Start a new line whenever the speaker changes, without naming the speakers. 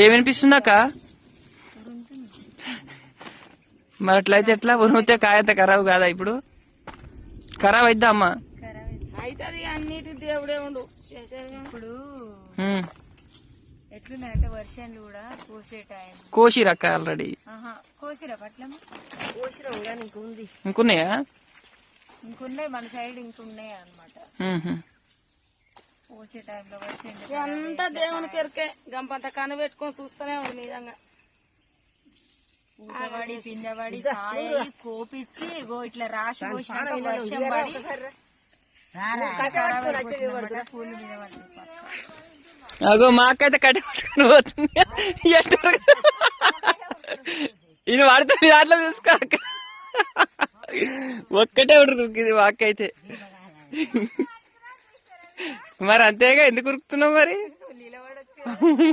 ఏమనిపిస్తుందాక? మరి అట్లయితే ఎట్లా? ఉరిమితే కాయంత ఖరాబ్ కాదా? ఇప్పుడు ఖరాబ్ అయిద్దా అమ్మా?
అవుతుంది అన్నిటి దేవుడే ఉండు. ఇప్పుడు
ఎట్లున్నాయంటే వర్షాలు కూడా కోసే టైం
కోసిరక్క ఆల్రెడీ.
కోసిరా పట్ల
కోసిరం కానీ ఇంకుంది.
ఇంకున్నాయా?
ఇంకున్నాయి మన సైడ్ ఇంకున్నాయి అనమాట. కోసే టైంలో వర్షం
అంతా దేవుని కెరికే గంపంత కనబెట్టుకొని చూస్తూనే ఉంది నిజంగా.
పూతవాడి పిందవాడి కాయ కోపిచ్చి ఇగో ఇట్లా రాసి పోసినాక వర్షం పడి పూలు మీద పడి
అగో మాకైతే కట్టి పట్టుకొని పోతుంది. ఇది వాడుతుంది దాంట్లో చూసుకోక ఒక్కటే ఉడుకుతుంది మాకైతే. మరి అంతేగా, ఎందుకు ఉరుకుతున్నావు మరి?